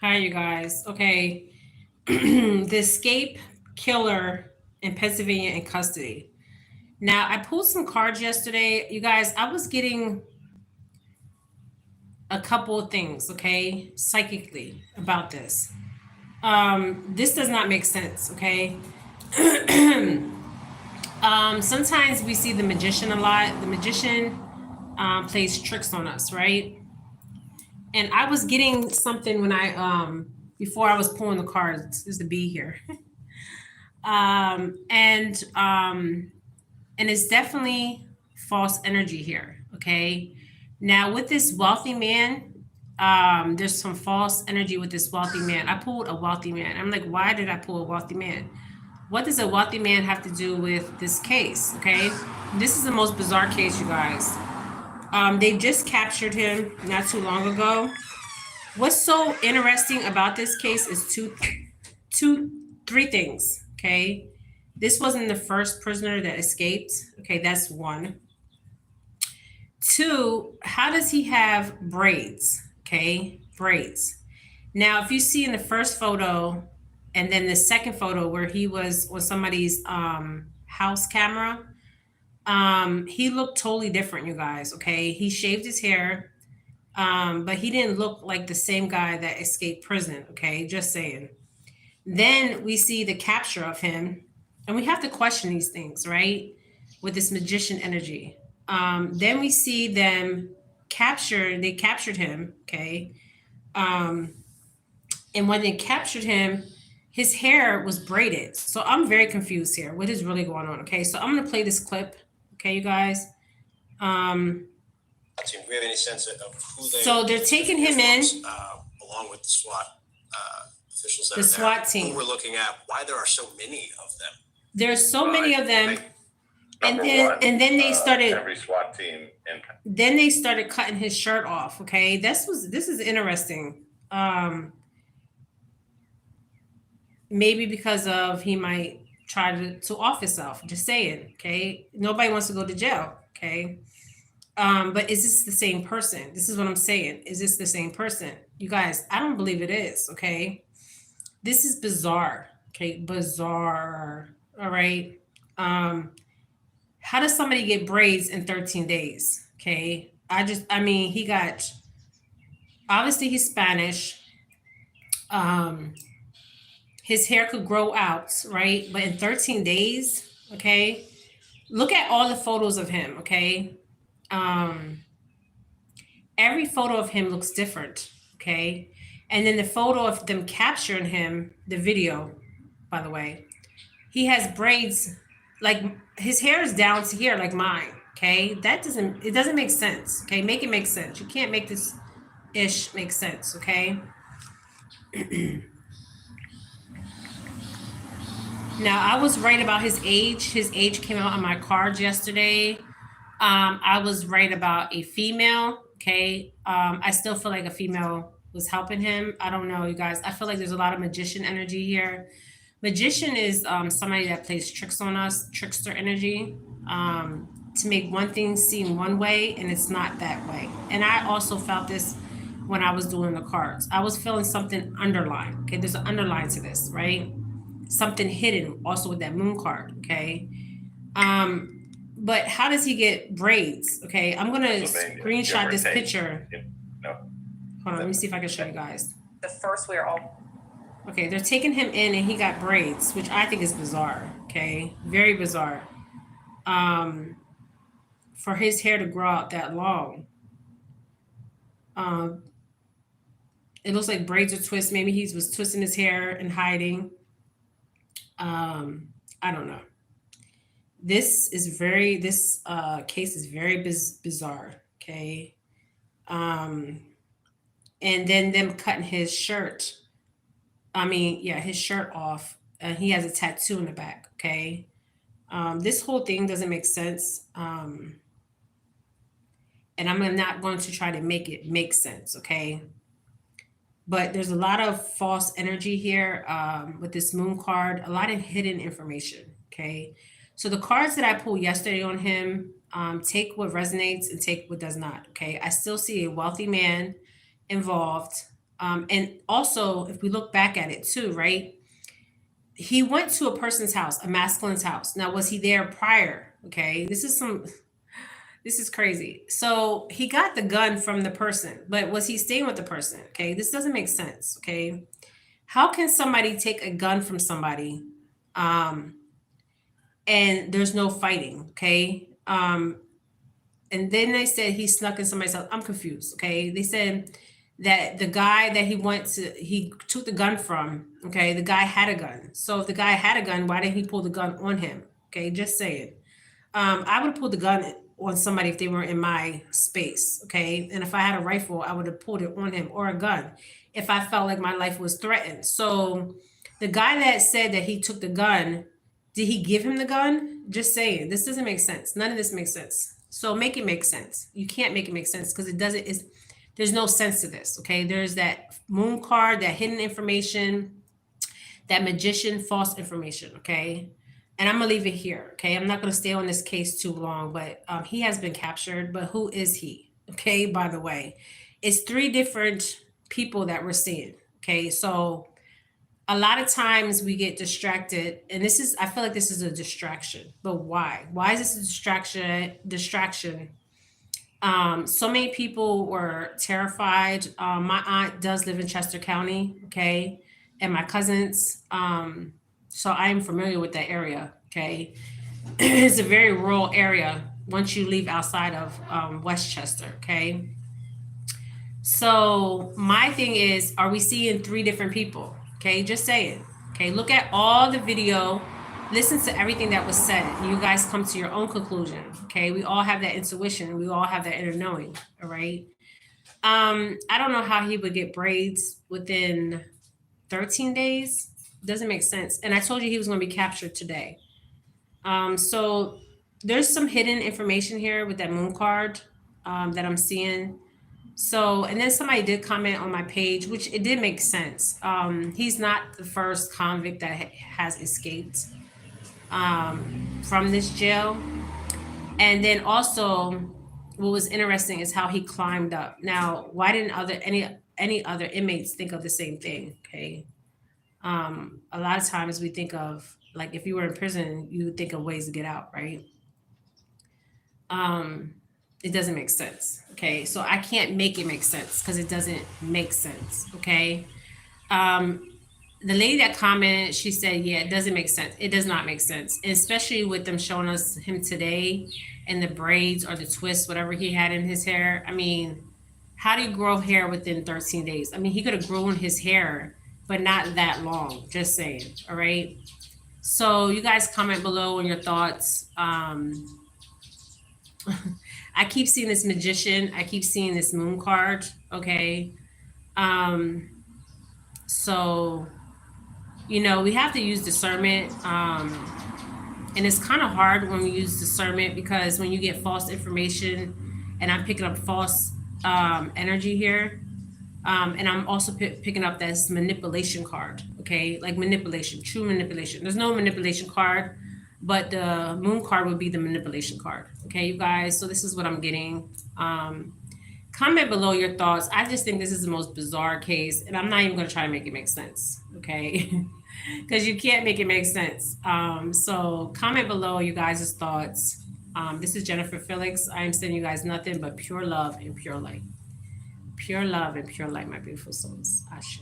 Hi, you guys. Okay. The escape killer in Pennsylvania in custody. Now, I pulled some cards yesterday. You guys, I was getting a couple of things, okay, psychically about this. This does not make sense, okay? Sometimes we see the magician a lot. The magician plays tricks on us, right? And I was getting something when before I was pulling the cards. There's the B here. And it's definitely false energy here. Okay. Now with this wealthy man, there's some false energy with this wealthy man. I pulled a wealthy man. I'm like, why did I pull a wealthy man? What does a wealthy man have to do with this case? Okay. This is the most bizarre case, you guys. They just captured him not too long ago. What's so interesting about this case is three things. Okay. This wasn't the first prisoner that escaped. Okay, that's one. Two, how does he have braids? Okay, braids. Now, if you see in the first photo and then the second photo where he was on somebody's house camera, he looked totally different, you guys. Okay, he shaved his hair, but he didn't look like the same guy that escaped prison. Okay, just saying. Then we see the capture of him, and we have to question these things, right? With this magician energy. Then we see them they captured him, okay? And when they captured him, his hair was braided. So I'm very confused here. What is really going on? Okay, so I'm gonna play this clip, okay, you guys. Do we have any sense of who they? So they're taking him in, along with the SWAT officials that the SWAT team. Who we're looking at, why there are so many of them. There's so many of them. And then they started every SWAT team. Then they started cutting his shirt off. Okay, this is interesting. Maybe because of he might try to off himself. Just saying. Okay, nobody wants to go to jail. Okay, but is this the same person? This is what I'm saying. Is this the same person? You guys, I don't believe it is. Okay, this is bizarre. Okay, bizarre. All right. How does somebody get braids in 13 days? Okay. He got, obviously he's Spanish. His hair could grow out, right? But in 13 days, okay. Look at all the photos of him, okay? Every photo of him looks different, okay? And then the photo of them capturing him, the video, by the way, he has braids, like his hair is down to here like mine, okay? It doesn't make sense, okay? Make it make sense. You can't make this ish make sense, okay? Now, I was right about his age. His age came out on my cards yesterday. I was right about a female, okay? I still feel like a female was helping him. I don't know, you guys. I feel like there's a lot of magician energy here. Magician is somebody that plays tricks on us, trickster energy, to make one thing seem one way and it's not that way. And I also felt this when I was doing the cards. I was feeling something underlined. Okay, there's an underline to this, right? Something hidden also with that moon card, okay? But how does he get braids? Okay, I'm gonna screenshot this picture. No. Hold on, let me see if I can show you guys. The first we're all okay, they're taking him in and he got braids, which I think is bizarre. Okay, very bizarre. For his hair to grow out that long. It looks like braids are twisted. Maybe he was twisting his hair and hiding. I don't know. This case is very bizarre. Okay. And then them cutting his shirt. His shirt off. And he has a tattoo in the back. Okay. This whole thing doesn't make sense. And I'm not going to try to make it make sense. Okay. But there's a lot of false energy here with this moon card, a lot of hidden information. Okay. So the cards that I pulled yesterday on him, take what resonates and take what does not. Okay. I still see a wealthy man involved. And also, if we look back at it too, right? He went to a person's house, a masculine's house. Now, was he there prior? Okay, this is crazy. So he got the gun from the person, but was he staying with the person? Okay, this doesn't make sense. Okay, how can somebody take a gun from somebody, um, and there's no fighting? Okay, and then they said he snuck in somebody's house. I'm confused. Okay, they said that the guy that he took the gun from. Okay, the guy had a gun. So if the guy had a gun, why didn't he pull the gun on him? Okay, just saying. I would have pulled the gun on somebody if they were in my space. Okay, and if I had a rifle, I would have pulled it on him, or a gun if I felt like my life was threatened. So the guy that said that he took the gun, did he give him the gun? Just saying. This doesn't make sense. None of this makes sense. So make it make sense. You can't make it make sense because it doesn't. There's no sense to this. Okay, there's that moon card, that hidden information, that magician, false information. Okay, and I'm gonna leave it here. Okay, I'm not gonna stay on this case too long, but he has been captured. But who is he? Okay, by the way, it's three different people that we're seeing. Okay, so a lot of times we get distracted, and I feel like this is a distraction. But why is this a distraction? So many people were terrified. My aunt does live in Chester County. Okay, and my cousins, so I am familiar with that area. Okay, it's a very rural area once you leave outside of Westchester. Okay, so my thing is, are we seeing three different people? Okay, just say it. Okay, look at all the video, listen to everything that was said, and you guys come to your own conclusion. Okay, we all have that intuition, we all have that inner knowing. All right. I don't know how he would get braids within 13 days. Doesn't make sense. And I told you he was going to be captured today. So there's some hidden information here with that moon card that I'm seeing. So, and then somebody did comment on my page, which it did make sense. He's not the first convict that has escaped from this jail. And then also, what was interesting is how he climbed up. Now, why didn't any other inmates think of the same thing? Okay, a lot of times we think of, like, if you were in prison, you would think of ways to get out, right? It doesn't make sense. Okay, so I can't make it make sense because it doesn't make sense. Okay, the lady that commented, she said, yeah, it doesn't make sense. It does not make sense, especially with them showing us him today and the braids or the twists, whatever he had in his hair. I mean, how do you grow hair within 13 days? I mean, he could have grown his hair, but not that long. Just saying. All right. So you guys comment below on your thoughts. I keep seeing this magician. I keep seeing this moon card. Okay. Um, so we have to use discernment. And it's kind of hard when we use discernment because when you get false information, and I'm picking up false energy here, and I'm also picking up this manipulation card. Okay, like manipulation, true manipulation. There's no manipulation card, but the moon card would be the manipulation card. Okay, you guys. So this is what I'm getting. Comment below your thoughts. I just think this is the most bizarre case, and I'm not even going to try to make it make sense. Okay. Because you can't make it make sense. So comment below you guys' thoughts. This is Jennifer Felix. I am sending you guys nothing but pure love and pure light. Pure love and pure light, my beautiful souls. Ashe.